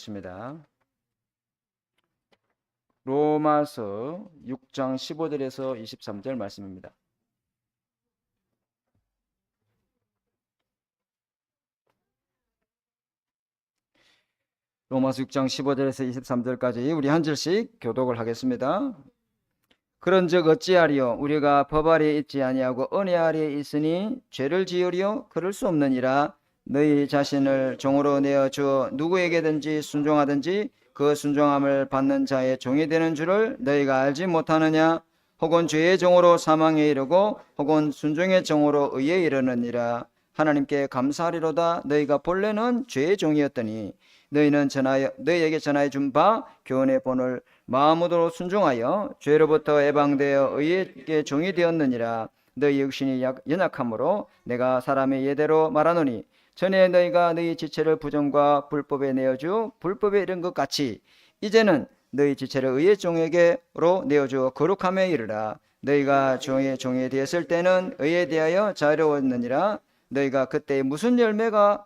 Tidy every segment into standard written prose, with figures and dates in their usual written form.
있습니다. 로마서 6장 15절에서 23절 말씀입니다. 로마서 6장 15절에서 23절까지 우리 한 절씩 교독을 하겠습니다. 그런즉 어찌하리요? 우리가 법 아래에 있지 아니하고 은혜 아래에 있으니 죄를 지으리요? 그럴 수 없느니라. 너희 자신을 종으로 내어 주어 누구에게든지 순종하든지 그 순종함을 받는 자의 종이 되는 줄을 너희가 알지 못하느냐? 혹은 죄의 종으로 사망에 이르고 혹은 순종의 종으로 의에 이르느니라. 하나님께 감사하리로다. 너희가 본래는 죄의 종이었더니 너희에게 전하여 준 바 교훈의 본을 마음으로 순종하여 죄로부터 해방되어 의의 종이 되었느니라. 너희 육신이 연약함으로 내가 사람의 예대로 말하노니 전에 너희가 너희 지체를 부정과 불법에 내어주 불법에 이른 것 같이 이제는 너희 지체를 의의 종에게로 내어주어 거룩함에 이르라. 너희가 종이 되었을 때는 의에 대하여 자유로웠느니라. 너희가 그때 무슨 열매를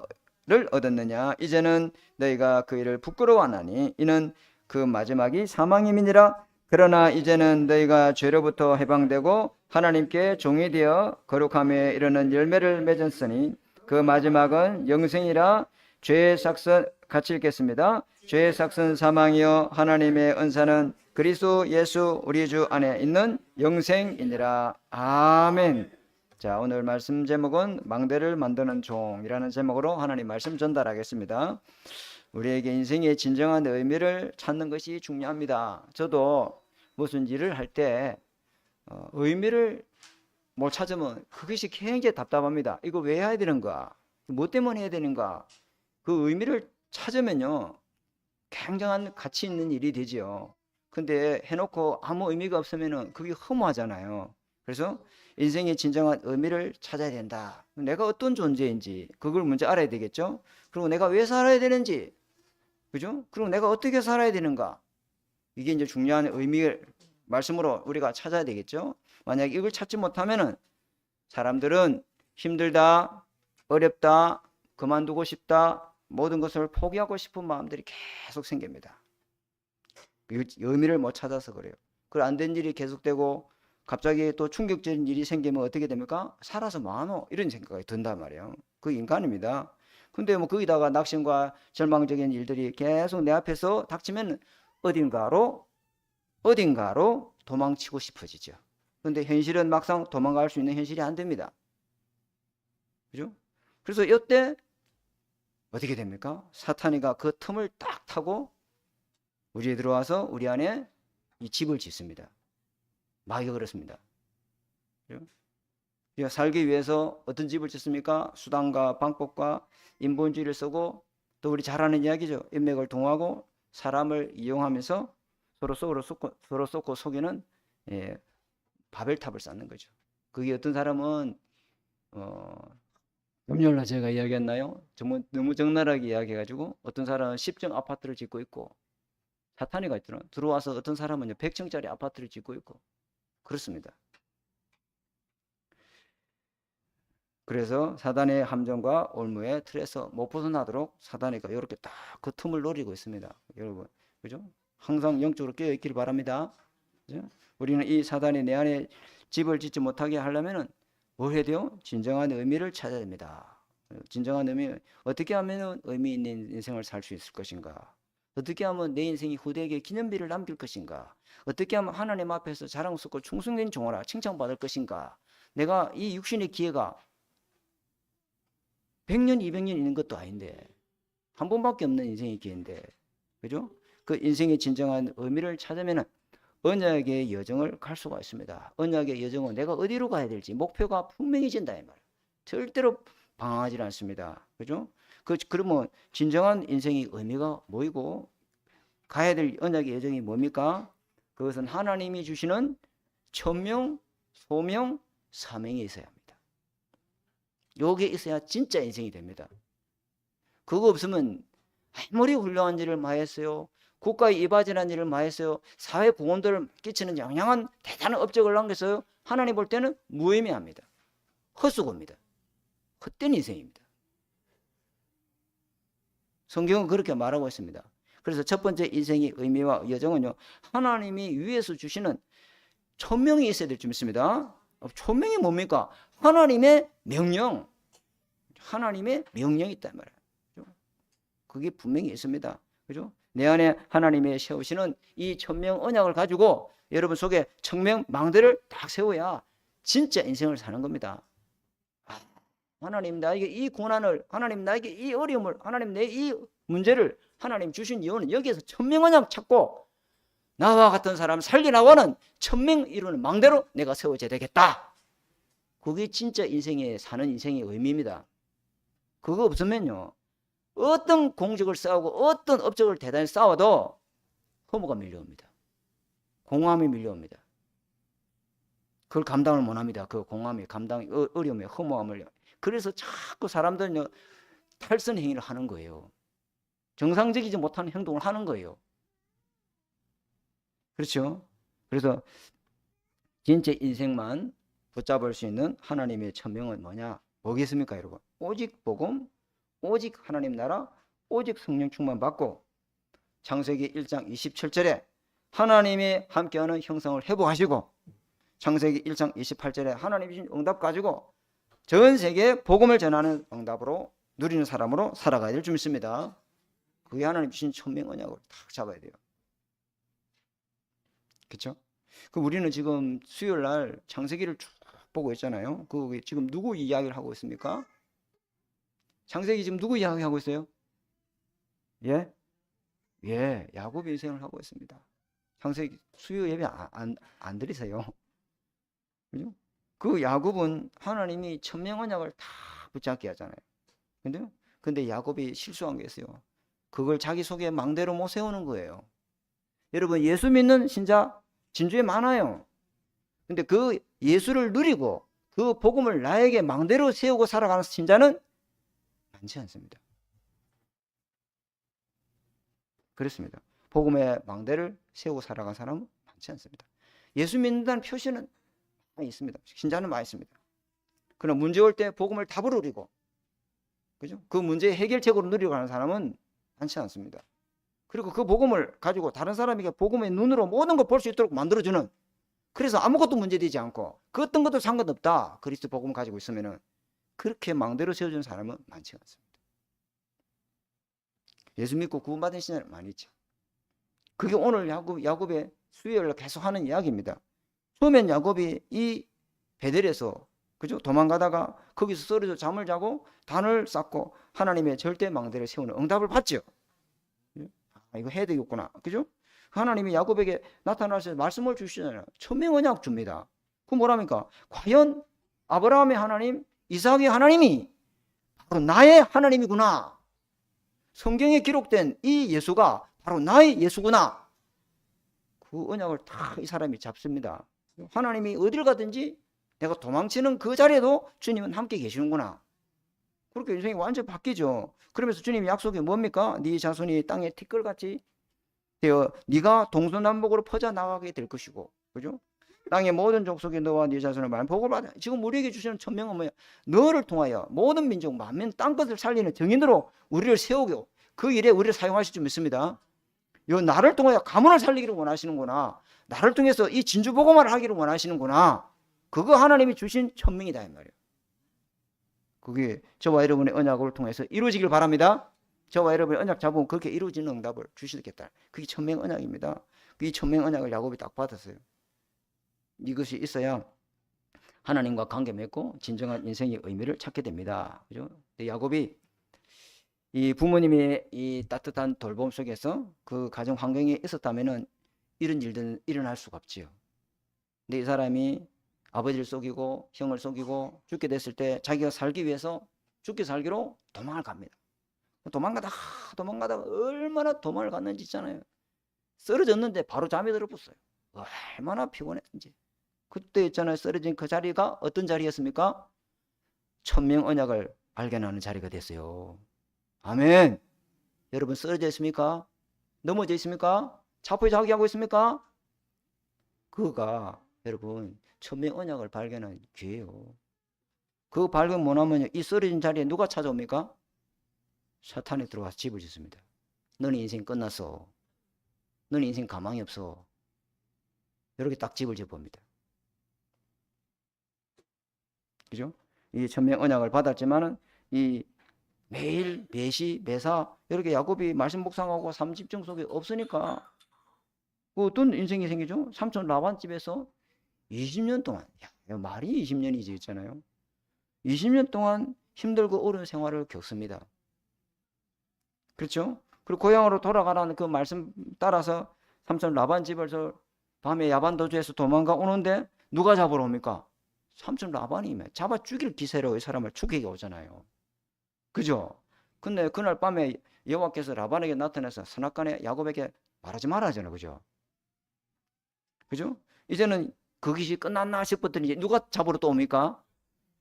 얻었느냐? 이제는 너희가 그 일을 부끄러워하나니 이는 그 마지막이 사망임이니라. 그러나 이제는 너희가 죄로부터 해방되고 하나님께 종이 되어 거룩함에 이르는 열매를 맺었으니 그 마지막은 영생이라. 죄의 삭선 같이 읽겠습니다. 죄의 삭선 사망이요 하나님의 은사는 그리스도 예수 우리 주 안에 있는 영생이니라. 아멘. 자, 오늘 말씀 제목은 망대를 만드는 종이라는 제목으로 하나님 말씀 전달하겠습니다. 우리에게 인생의 진정한 의미를 찾는 것이 중요합니다. 저도 무슨 일을 할 때 의미를 못 찾으면 그것이 굉장히 답답합니다. 이거 왜 해야 되는가? 뭐 때문에 해야 되는가? 그 의미를 찾으면요 굉장한 가치 있는 일이 되지요. 근데 해놓고 아무 의미가 없으면 그게 허무하잖아요. 그래서 인생의 진정한 의미를 찾아야 된다. 내가 어떤 존재인지 그걸 먼저 알아야 되겠죠. 그리고 내가 왜 살아야 되는지, 그죠? 그리고 내가 어떻게 살아야 되는가? 이게 이제 중요한 의미를 말씀으로 우리가 찾아야 되겠죠. 만약 이걸 찾지 못하면은 사람들은 힘들다, 어렵다, 그만두고 싶다, 모든 것을 포기하고 싶은 마음들이 계속 생깁니다. 의미를 못 찾아서 그래요. 그 안 된 일이 계속되고 갑자기 또 충격적인 일이 생기면 어떻게 됩니까? 살아서 뭐하노? 이런 생각이 든단 말이에요. 그 인간입니다. 근데 뭐 거기다가 낙심과 절망적인 일들이 계속 내 앞에서 닥치면 어딘가로 도망치고 싶어지죠. 근데 현실은 막상 도망갈 수 있는 현실이 안 됩니다. 그죠? 그래서 이때 어떻게 됩니까? 사탄이가 그 틈을 딱 타고 우리에 들어와서 우리 안에 이 집을 짓습니다. 마귀가 그렇습니다. 그죠? 우리가 살기 위해서 어떤 집을 짓습니까? 수단과 방법과 인본주의를 쓰고 또 우리 잘 아는 이야기죠. 인맥을 동하고 사람을 이용하면서 서로 쏟고 속이는 바벨탑을 쌓는 거죠. 그게 어떤 사람은 금요일날 제가 이야기했나요? 정말 너무 적나라하게 이야기해가지고 어떤 사람은 10층 아파트를 짓고 있고 사탄이가 있더라. 들어와서 어떤 사람은 100층짜리 아파트를 짓고 있고 그렇습니다. 그래서 사단의 함정과 올무의 틀에서 못 벗어나도록 사단이가 이렇게 딱 그 틈을 노리고 있습니다. 여러분, 그죠? 항상 영적으로 깨어 있기를 바랍니다. 그죠? 우리는 이 사단이 내 안에 집을 짓지 못하게 하려면은 뭘 해야 돼요? 진정한 의미를 찾아야 됩니다. 진정한 의미, 어떻게 하면 의미 있는 인생을 살 수 있을 것인가? 어떻게 하면 내 인생이 후대에게 기념비를 남길 것인가? 어떻게 하면 하나님 앞에서 자랑스럽고 충성된 종으로 칭찬받을 것인가? 내가 이 육신의 기회가 100년, 200년 있는 것도 아닌데 한 번밖에 없는 인생의 기회인데, 그죠? 그 인생의 진정한 의미를 찾으면 언약의 여정을 갈 수가 있습니다. 언약의 여정은 내가 어디로 가야 될지 목표가 분명해진다 이 말이에요. 절대로 방황하지 않습니다. 그죠? 그러면 진정한 인생의 의미가 뭐이고 가야 될 언약의 여정이 뭡니까? 그것은 하나님이 주시는 천명, 소명, 사명이 있어야 합니다. 요게 있어야 진짜 인생이 됩니다. 그거 없으면 아무리 훌륭한 일을 많이 했어요. 국가에 이바지한 일을 많이 했어요. 사회 공헌들을 끼치는 양양한 대단한 업적을 남겼어요. 하나님 볼 때는 무의미합니다. 헛수고입니다. 헛된 인생입니다. 성경은 그렇게 말하고 있습니다. 그래서 첫 번째 인생의 의미와 여정은요, 하나님이 위에서 주시는 천명이 있어야 될 줄 믿습니다. 천명이 뭡니까? 하나님의 명령. 하나님의 명령이 있단 말이에요. 그게 분명히 있습니다. 그죠? 내 안에 하나님이 세우시는 이 천명 언약을 가지고 여러분 속에 천명망대를 딱 세워야 진짜 인생을 사는 겁니다. 하나님 나에게 이 고난을, 하나님 나에게 이 어려움을, 하나님 내 이 문제를 하나님 주신 이유는 여기에서 천명 언약 찾고 나와 같은 사람 살리나와는 천명 이루는 망대로 내가 세워져야 되겠다. 그게 진짜 인생에 사는 인생의 의미입니다. 그거 없으면요, 어떤 공적을 싸우고 어떤 업적을 대단히 싸워도 허무가 밀려옵니다. 공허함이 밀려옵니다. 그걸 감당을 못합니다. 그 공허함이, 감당이 어려움에 허무함을. 그래서 자꾸 사람들은 탈선 행위를 하는 거예요. 정상적이지 못한 행동을 하는 거예요. 그렇죠? 그래서 진짜 인생만 붙잡을 수 있는 하나님의 천명은 뭐냐? 뭐겠습니까, 여러분? 오직 복음, 오직 하나님 나라, 오직 성령 충만 받고 창세기 1장 27절에 하나님이 함께하는 형상을 회복하시고 창세기 1장 28절에 하나님이 주신 응답 가지고 전 세계에 복음을 전하는 응답으로 누리는 사람으로 살아가야 될 줄 믿습니다. 그게 하나님 주신 천명 언약을 딱 잡아야 돼요. 그렇죠? 그 우리는 지금 수요일 날 창세기를 쭉 보고 있잖아요. 그 지금 누구 이야기를 하고 있습니까? 창세기 지금 누구 이야기하고 있어요? 예? 예, 야곱 인생을 하고 있습니다. 창세기 수요 예배 안 드리세요. 그죠? 그 야곱은 하나님이 천명 언약을 다 붙잡게 하잖아요. 근데 야곱이 실수한 게 있어요. 그걸 자기 속에 망대로 못 세우는 거예요. 여러분, 예수 믿는 신자 진주에 많아요. 근데 그 예수를 누리고 그 복음을 나에게 망대로 세우고 살아가는 신자는 많지 않습니다. 그렇습니다. 복음의 망대를 세우고 살아가는 사람은 많지 않습니다. 예수 믿는다는 표시는 많이 있습니다. 신자는 많이 있습니다. 그러나 문제 올 때 복음을 답으로 누리고, 그죠? 그 문제의 해결책으로 누리고 하는 사람은 많지 않습니다. 그리고 그 복음을 가지고 다른 사람에게 복음의 눈으로 모든 걸 볼 수 있도록 만들어주는, 그래서 아무것도 문제되지 않고 그 어떤 것도 상관없다, 그리스도 복음을 가지고 있으면은, 그렇게 망대로 세워주는 사람은 많지 않습니다. 예수 믿고 구원받은 신자는 많이 있죠. 그게 오늘 야곱의 수요일날 계속 하는 이야기입니다. 처음엔 야곱이 이 베델에서, 그죠? 도망가다가 거기서 쓰러져 잠을 자고 단을 쌓고 하나님의 절대 망대를 세우는 응답을 받죠. 이거 해야 되겠구나. 그죠? 하나님이 야곱에게 나타나셔서 말씀을 주시잖아요. 천명 언약 줍니다. 그 뭐랍니까? 과연 아브라함의 하나님, 이삭의 하나님이 바로 나의 하나님이구나. 성경에 기록된 이 예수가 바로 나의 예수구나. 그 언약을 다 이 사람이 잡습니다. 하나님이 어딜 가든지 내가 도망치는 그 자리에도 주님은 함께 계시는구나. 그렇게 인생이 완전히 바뀌죠. 그러면서 주님의 약속이 뭡니까? 네 자손이 땅에 티끌같이 되어 네가 동서남북으로 퍼져나가게 될 것이고, 그죠? 땅의 모든 족속이 너와 네 자손을 많은 복을 받아. 지금 우리에게 주시는 천명은 뭐야? 너를 통하여 모든 민족 만민 땅끝을 살리는 정인으로 우리를 세우고 그 일에 우리를 사용하실 줄 믿습니다. 요 나를 통하여 가문을 살리기를 원하시는구나. 나를 통해서 이 진주복음을 하기를 원하시는구나. 그거 하나님이 주신 천명이다 이 말이에요. 그게 저와 여러분의 언약을 통해서 이루어지길 바랍니다. 저와 여러분의 언약 잡으면 그렇게 이루어지는 응답을 주시겠다. 그게 천명 언약입니다. 이 천명 언약을 야곱이 딱 받았어요. 이것이 있어야 하나님과 관계 맺고 진정한 인생의 의미를 찾게 됩니다. 그죠? 야곱이 이 부모님의 이 따뜻한 돌봄 속에서 그 가정 환경에 있었다면은 이런 일들은 일어날 수가 없지요. 근데 이 사람이 아버지를 속이고 형을 속이고 죽게 됐을 때 자기가 살기 위해서 죽게 살기로 도망을 갑니다. 도망가다가 얼마나 도망을 갔는지 있잖아요. 쓰러졌는데 바로 잠이 들어붙어요. 얼마나 피곤했는지. 그때 있잖아요. 쓰러진 그 자리가 어떤 자리였습니까? 천명 언약을 발견하는 자리가 됐어요. 아멘. 여러분 쓰러져 있습니까? 넘어져 있습니까? 자포자기하고 있습니까? 그가 여러분 천명 언약을 발견한 기회예요. 그 발견 못하면 이 쓰러진 자리에 누가 찾아옵니까? 사탄이 들어와서 집을 짓습니다. 너는 인생 끝났어. 너는 인생 가망이 없어. 이렇게 딱 집을 지어봅니다. 그죠? 이 천명 언약을 받았지만은 이 매일 매시 매사 이렇게 야곱이 말씀 묵상하고 삶 집중 속에 없으니까 그 어떤 인생이 생기죠? 삼촌 라반 집에서 20년 동안, 야, 말이 20년이지 있잖아요. 20년 동안 힘들고 어려운 생활을 겪습니다. 그렇죠? 그리고 고향으로 돌아가라는 그 말씀 따라서 삼촌 라반 집에서 밤에 야반 도주해서 도망가 오는데 누가 잡으러 옵니까? 삼촌 라반이 잡아 죽일 기세로 이 사람을 죽이게 오잖아요. 그죠? 근데 그날 밤에 여호와께서 라반에게 나타나서 선악간에 야곱에게 말하지 말아 하잖아요. 그죠? 그죠? 이제는 그 기시 끝났나 싶었더니 이제 누가 잡으러 또 옵니까?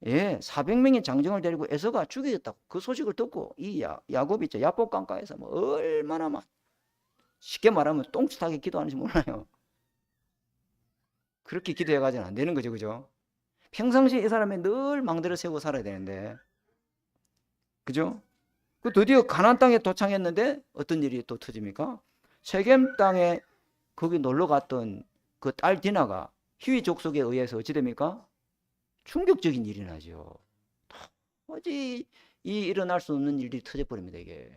예, 400명의 장정을 데리고 에서가 죽이겠다고 그 소식을 듣고 이 야곱이 있죠. 야복 강가에서 뭐 얼마나 막 쉽게 말하면 똥짓하게 기도하는지 몰라요. 그렇게 기도해가지고는 안 되는 거죠. 그죠? 평상시에 이 사람이 늘 망대를 세우고 살아야 되는데 그죠? 그 드디어 가나안 땅에 도착했는데 어떤 일이 또 터집니까? 세겜 땅에 거기 놀러 갔던 그 딸 디나가 히위 족속에 의해서 어찌 됩니까? 충격적인 일이 나죠. 도저히 이 일어날 수 없는 일들이 터져버립니다. 이게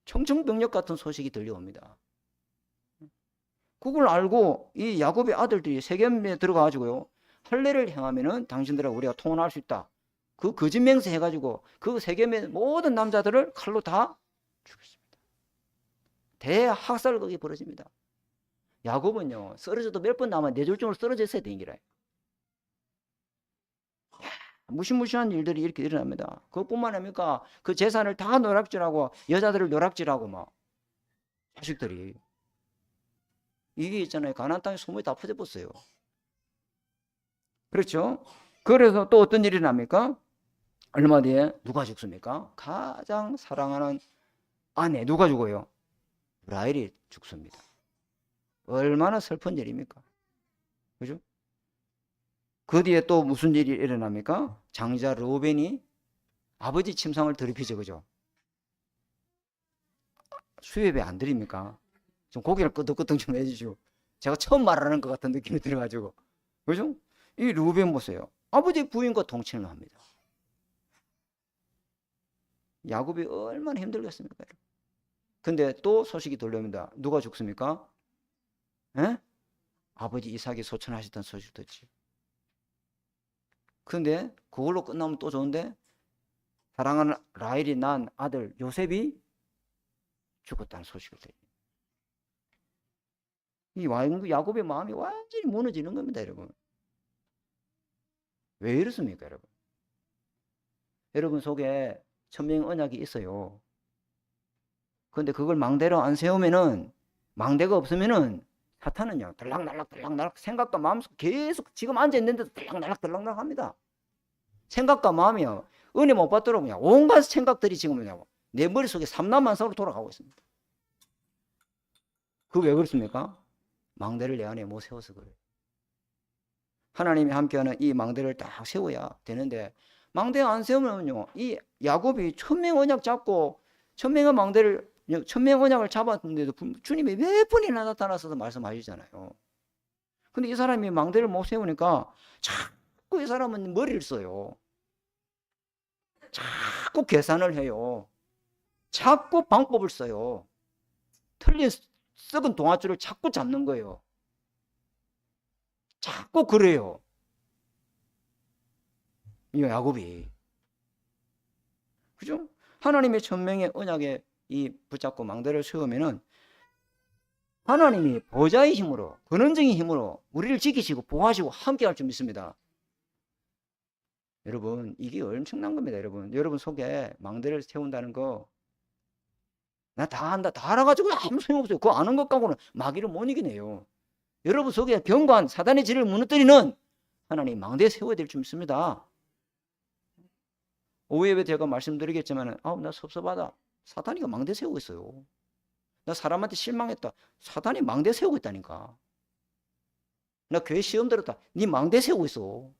청천벽력 같은 소식이 들려옵니다. 그걸 알고 이 야곱의 아들들이 세겜에 들어가가지고요 할례를 행하면은 당신들하고 우리가 통혼할 수 있다. 그 거짓 맹세해가지고 그 세겜의 모든 남자들을 칼로 다 죽였습니다. 대학살극이 벌어집니다. 야곱은요 쓰러져도 몇 번 남아 뇌졸중으로 쓰러져 있어야 되는 기라요. 무시무시한 일들이 이렇게 일어납니다. 그것뿐만 아닙니까? 그 재산을 다 노락질하고 여자들을 노락질하고 막 자식들이 이게 있잖아요. 가나안 땅에 소문이 다 퍼져버렸어요. 그렇죠? 그래서 또 어떤 일이 납니까? 얼마 뒤에 누가 죽습니까? 가장 사랑하는 아내 누가 죽어요? 라헬이 죽습니다. 얼마나 슬픈 일입니까? 그죠? 그 뒤에 또 무슨 일이 일어납니까? 장자 르우벤이 아버지 침상을 더럽히죠. 그죠? 수협에 안 드립니까? 좀 고개를 끄덕끄덕 좀 해주시고 제가 처음 말하는 것 같은 느낌이 들어가지고 그죠? 이 르우벤 보세요. 아버지 부인과 동침을 합니다. 야곱이 얼마나 힘들겠습니까? 근데 또 소식이 들려옵니다. 누가 죽습니까? 에? 아버지 이삭이 소천하셨던 소식 듣지. 그런데 그걸로 끝나면 또 좋은데 사랑하는 라헬이 낳은 아들 요셉이 죽었다는 소식을 들어요. 이 야곱의 마음이 완전히 무너지는 겁니다, 여러분. 왜 이렇습니까, 여러분? 여러분 속에 천명 언약이 있어요. 그런데 그걸 망대로 안 세우면은 망대가 없으면은 사탄은요 들락날락 생각과 마음속 계속 지금 앉아있는데도 들락날락 합니다. 생각과 마음이요 은혜 못 받도록 그냥 온갖 생각들이 지금 내 머릿속에 삼라만상으로 돌아가고 있습니다. 그거 왜 그렇습니까? 망대를 내 안에 못 세워서 그래요. 하나님이 함께하는 이 망대를 딱 세워야 되는데 망대 안 세우면요 이 야곱이 천명 언약 잡고 천명 언약을 잡았는데도 주님이 몇 번이나 나타나서 말씀하시잖아요. 근데 이 사람이 망대를 못 세우니까 자꾸 이 사람은 머리를 써요. 자꾸 계산을 해요. 자꾸 방법을 써요. 틀린 썩은 동아줄을 자꾸 잡는 거예요. 자꾸 그래요. 이 야곱이. 그죠? 하나님의 천명의 언약에 이 붙잡고 망대를 세우면은 하나님이 보좌의 힘으로 근원적인 힘으로 우리를 지키시고 보호하시고 함께 할 줄 믿습니다. 여러분 이게 엄청난 겁니다. 여러분 속에 망대를 세운다는 거 나 다 한다 다 알아가지고 아무 소용없어요. 그거 아는 것 갖고는 마귀를 못 이기네요. 여러분 속에 경관 사단의 질을 무너뜨리는 하나님 망대에 세워야 될 줄 믿습니다. 오후에 제가 말씀드리겠지만 나 섭섭하다. 사탄이가 망대 세우고 있어요. 나 사람한테 실망했다. 사탄이 망대 세우고 있다니까. 나 교회 시험 들었다. 네 망대 세우고 있어.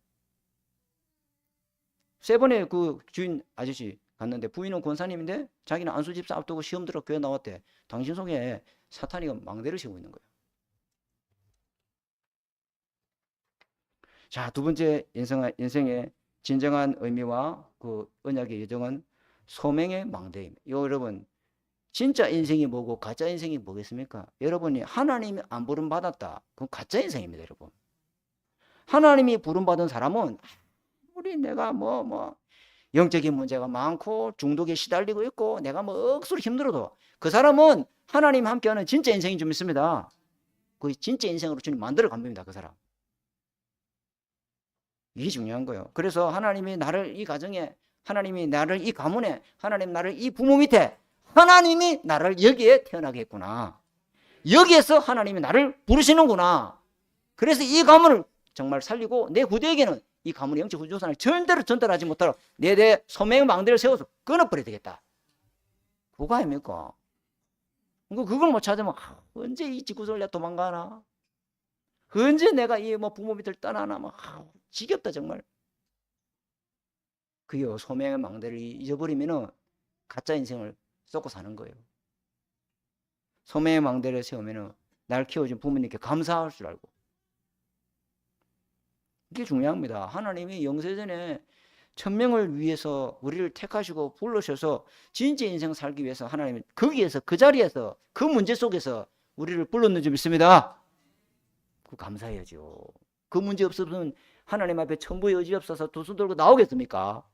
세 번에 그 주인 아저씨 갔는데 부인은 권사님인데 자기는 안수집사 앞두고 시험 들어 교회 나왔대. 당신 속에 사탄이 망대를 세우고 있는 거예요. 자, 두 번째 인생의 진정한 의미와 그 언약의 여정은 소명의 망대입니다. 여러분, 진짜 인생이 뭐고 가짜 인생이 뭐겠습니까? 여러분이 하나님이 안 부름받았다. 그건 가짜 인생입니다, 여러분. 하나님이 부름받은 사람은 우리 내가 영적인 문제가 많고 중독에 시달리고 있고 내가 억수로 힘들어도 그 사람은 하나님 함께하는 진짜 인생이 좀 있습니다. 그 진짜 인생으로 주님 만들어 갑니다, 그 사람. 이게 중요한 거예요. 그래서 하나님이 나를 이 가정에, 하나님이 나를 이 가문에, 하나님 나를 이 부모 밑에, 하나님이 나를 여기에 태어나게 했구나. 여기에서 하나님이 나를 부르시는구나. 그래서 이 가문을 정말 살리고 내 후대에게는 이 가문의 영적 후조산을 절대로 전달하지 못하도록 내 소명의 망대를 세워서 끊어버려야 되겠다. 그거 아닙니까? 그걸 못 찾으면 언제 이 집구석을 내가 도망가나? 언제 내가 이 부모 밑을 떠나나? 지겹다 정말. 그요 소명의 망대를 잊어버리면은 가짜 인생을 쏟고 사는 거예요. 소명의 망대를 세우면은 날 키워준 부모님께 감사할 줄 알고. 이게 중요합니다. 하나님이 영세전에 천명을 위해서 우리를 택하시고 불러셔서 진짜 인생 살기 위해서 하나님이 거기에서 그 자리에서 그 문제 속에서 우리를 불렀는 줄 믿습니다. 그 감사해야죠. 그 문제 없으면 하나님 앞에 천부의 의지 없어서 두 손 들고 나오겠습니까?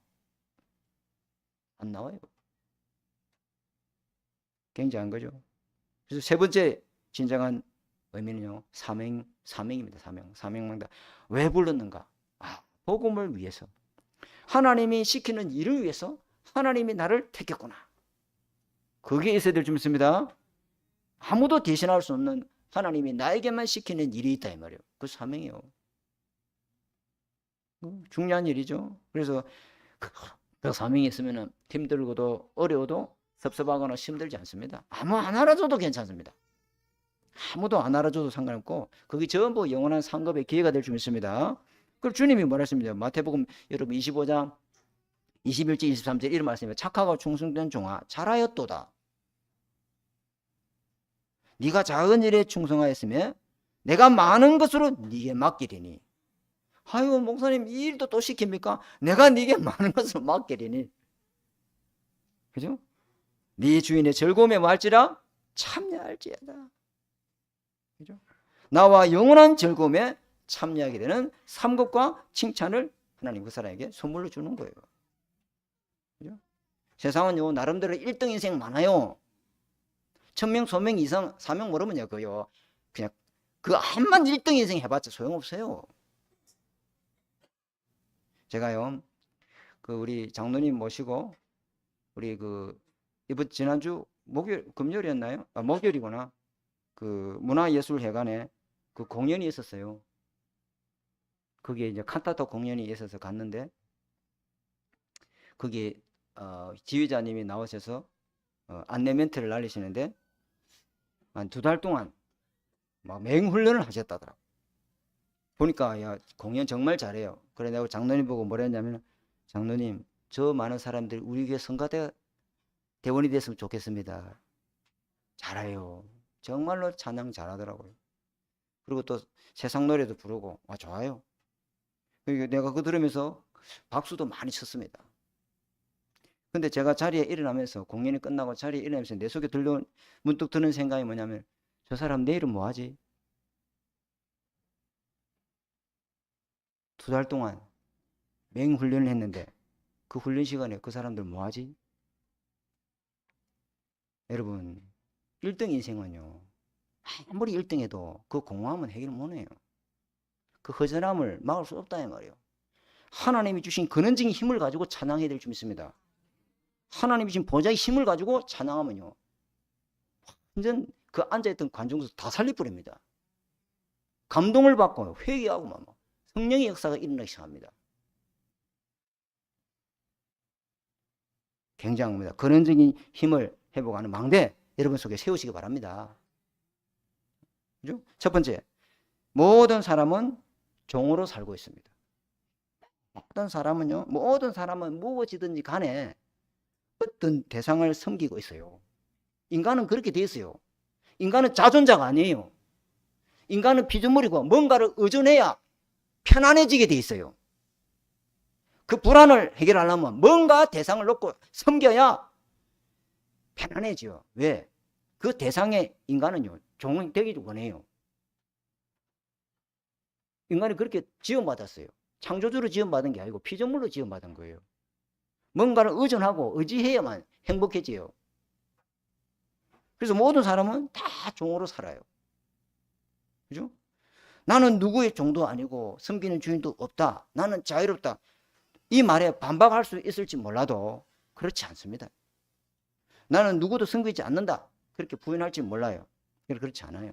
안 나와요. 굉장한 거죠. 그래서 세 번째 진정한 의미는요, 사명입니다. 사명망대. 왜 불렀는가? 복음을 위해서. 하나님이 시키는 일을 위해서 하나님이 나를 택했구나. 그게 있어야 될 줄 믿습니다. 아무도 대신할 수 없는 하나님이 나에게만 시키는 일이 있다 이 말이에요. 그 사명이요. 중요한 일이죠. 그래서 그 사명이 있으면 힘들고도 어려워도 섭섭하거나 힘들지 않습니다. 아무 안 알아줘도 괜찮습니다. 아무도 안 알아줘도 상관없고 그게 전부 영원한 상급의 기회가 될 줄 믿습니다. 그리고 주님이 뭐라 했습니다. 마태복음 여러분 25장 21절 23절 이런 말씀입니다. 착하고 충성된 종아 잘하였도다. 네가 작은 일에 충성하였으며 내가 많은 것으로 네게 맡기리니. 아유 목사님 이 일도 또 시킵니까? 내가 네게 많은 것으로 맡기리니. 그죠? 네 주인의 즐거움에 말지라 참여할지어다. 그죠? 나와 영원한 즐거움에 참여하게 되는 상급과 칭찬을 하나님 그 사람에게 선물로 주는 거예요. 그죠? 세상은요 나름대로 1등 인생 많아요. 1000명 소명 이상 사명 모르면요 그요 그냥 그 한만 1등 인생 해봤자 소용없어요. 제가요 그 우리 장로님 모시고 우리 그 이번 지난주 금요일이었나요? 목요일이구나. 그 문화예술회관에 그 공연이 있었어요. 거기에 이제 칸타타 공연이 있어서 갔는데 거기에 지휘자님이 나오셔서 안내 멘트를 날리시는데 한 2달 동안 막 맹훈련을 하셨다더라고. 보니까 야 공연 정말 잘해요. 그래 내가 장로님 보고 뭐라 했냐면 장로님 저 많은 사람들이 우리 교회 성가대 대원이 됐으면 좋겠습니다. 잘해요. 정말로 찬양 잘하더라고요. 그리고 또 세상 노래도 부르고 좋아요. 내가 그거 들으면서 박수도 많이 쳤습니다. 근데 제가 자리에 일어나면서 공연이 끝나고 자리에 일어나면서 내 속에 문득 드는 생각이 뭐냐면 저 사람 내일은 뭐하지? 2달 동안 맹훈련을 했는데 그 훈련 시간에 그 사람들 뭐하지? 여러분 1등 인생은요 아무리 1등해도 그 공허함은 해결 못해요. 그 허전함을 막을 수 없다 이 말이에요. 하나님이 주신 근원적인 힘을 가지고 찬양해야 될 줄 믿습니다. 하나님이 주신 보좌의 힘을 가지고 찬양하면요 완전 그 앉아있던 관중에서 다 살리버립니다. 감동을 받고 회개하고 막 성령의 역사가 일어나기 시작합니다. 굉장합니다. 근원적인 힘을 회복하는 망대 여러분 속에 세우시기 바랍니다. 그죠? 첫 번째, 모든 사람은 종으로 살고 있습니다. 모든 사람은 무엇이든지 간에 어떤 대상을 섬기고 있어요. 인간은 그렇게 돼 있어요. 인간은 자존자가 아니에요. 인간은 피조물이고 뭔가를 의존해야 편안해지게 돼 있어요. 그 불안을 해결하려면 뭔가 대상을 놓고 섬겨야 편안해져요. 왜? 그 대상의 인간은요, 종이 되기 원해요. 인간이 그렇게 지원받았어요. 창조주로 지원받은 게 아니고 피조물로 지원받은 거예요. 뭔가를 의존하고 의지해야만 행복해져요. 그래서 모든 사람은 다 종으로 살아요. 그죠? 나는 누구의 종도 아니고 섬기는 주인도 없다. 나는 자유롭다. 이 말에 반박할 수 있을지 몰라도 그렇지 않습니다. 나는 누구도 섬기지 않는다. 그렇게 부인할지 몰라요. 그렇지 않아요.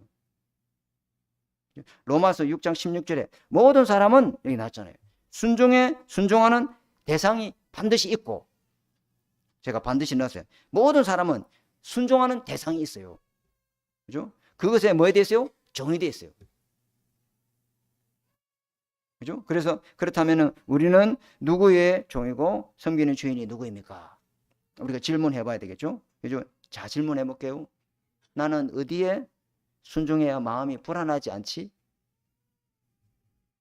로마서 6장 16절에 모든 사람은 여기 나왔잖아요. 순종하는 대상이 반드시 있고, 제가 반드시 넣었어요. 모든 사람은 순종하는 대상이 있어요. 그죠? 그것에 뭐에 대해서요? 종이 되어 있어요. 그죠? 그래서 그렇다면 우리는 누구의 종이고 섬기는 주인이 누구입니까? 우리가 질문해 봐야 되겠죠? 그죠? 자, 질문해 볼게요. 나는 어디에 순종해야 마음이 불안하지 않지?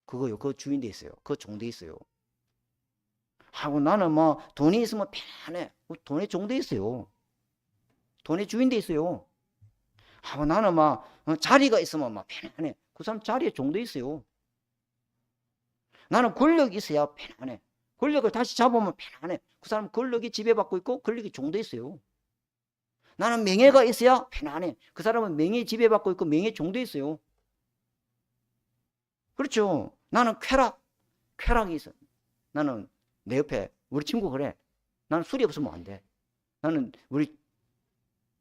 그거요. 그 주인 돼 있어요. 그 종 돼 있어요. 하고 나는 뭐 돈이 있으면 편안해. 돈에 종 돼 있어요. 돈의 주인 돼 있어요. 하고 나는 막 자리가 있으면 막 편안해. 그 사람 자리에 종 돼 있어요. 나는 권력이 있어야 편안해. 권력을 다시 잡으면 편안해. 그 사람 권력이 지배받고 있고 권력이 종 돼 있어요. 나는 명예가 있어야 편안해. 그 사람은 명예 지배받고 있고 명예 종 돼 있어요. 그렇죠. 나는 쾌락이 있어. 나는 내 옆에 우리 친구 그래. 나는 술이 없으면 안 돼. 나는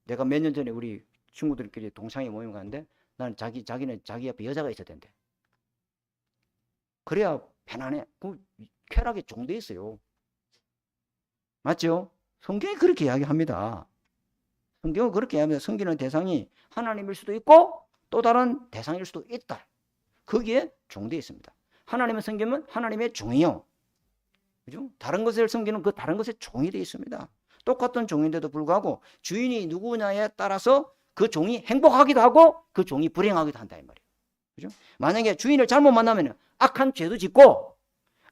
내가 몇 년 전에 우리 친구들끼리 동창회 모임 가는데 나는 자기는 자기 옆에 여자가 있어야 된대. 그래야 편안해. 그 쾌락에 종 돼 있어요. 맞죠? 성경이 그렇게 이야기합니다. 성경은 그렇게 이야기합니다. 섬기는 대상이 하나님일 수도 있고 또 다른 대상일 수도 있다. 거기에 종되어 있습니다. 하나님을 섬기면 하나님의 종이요. 그죠? 다른 것을 섬기는 그 다른 것의 종이 되어 있습니다. 똑같은 종인데도 불구하고 주인이 누구냐에 따라서 그 종이 행복하기도 하고 그 종이 불행하기도 한다 이 말이에요. 그죠? 만약에 주인을 잘못 만나면 악한 죄도 짓고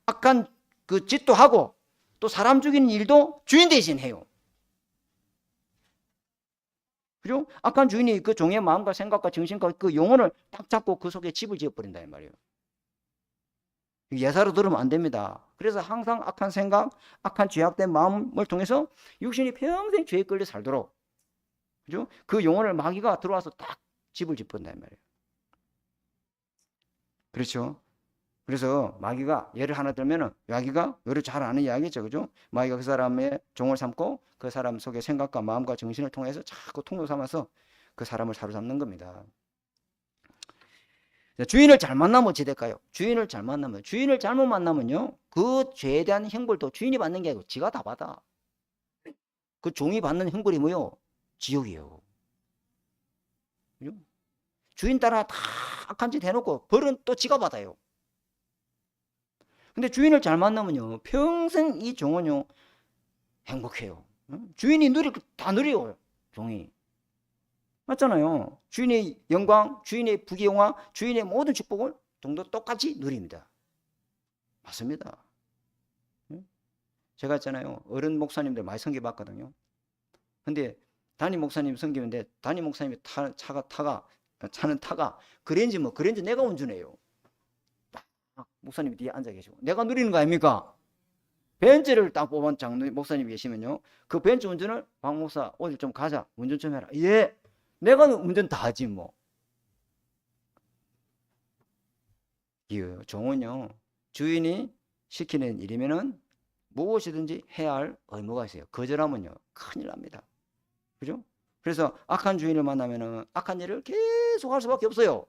악한 그 짓도 하고 또 사람 죽이는 일도 주인 대신 해요. 그죠? 악한 주인이 그 종의 마음과 생각과 정신과 그 영혼을 딱 잡고 그 속에 집을 지어버린다 이 말이에요. 예사로 들으면 안 됩니다. 그래서 항상 악한 생각, 악한 죄악된 마음을 통해서 육신이 평생 죄에 끌려 살도록, 그죠? 그 영혼을 마귀가 들어와서 딱 집을 짓는다 이 말이에요. 그렇죠? 그래서 마귀가 예를 하나 들면은 마귀가 우리 잘 아는 이야기죠, 그죠? 마귀가 그 사람의 종을 삼고 그 사람 속의 생각과 마음과 정신을 통해서 자꾸 통로 삼아서 그 사람을 사로잡는 겁니다. 주인을 잘 만나면 어찌 될까요? 주인을 잘못 만나면요, 그 죄에 대한 형벌도 주인이 받는 게 아니고 지가 다 받아. 그 종이 받는 형벌이 뭐요? 지옥이에요. 그죠? 주인 따라 다 악한 짓 해놓고 벌은 또 지가 받아요. 근데 주인을 잘 만나면요, 평생 이 종은요, 행복해요. 주인이 다 누려요, 종이. 맞잖아요. 주인의 영광, 주인의 부귀영화, 주인의 모든 축복을 종도 똑같이 누립니다. 맞습니다. 제가 있잖아요, 어른 목사님들 많이 섬겨봤거든요. 근데 담임 목사님 섬기는데 담임 목사님이 차는 타가 그랜저 내가 운전해요. 목사님이 뒤에 앉아 계시고 내가 누리는 거 아닙니까? 벤츠를 딱 뽑은 목사님이 계시면요, 그 벤츠 운전을 박 목사 오늘 좀 가자, 운전 좀 해라. 예, 내가 운전 다 하지 뭐. 이 종은요, 주인이 시키는 일이면은 무엇이든지 해야 할 의무가 있어요. 거절하면요, 큰일 납니다. 그죠? 그래서 악한 주인을 만나면은 악한 일을 계속 할 수밖에 없어요.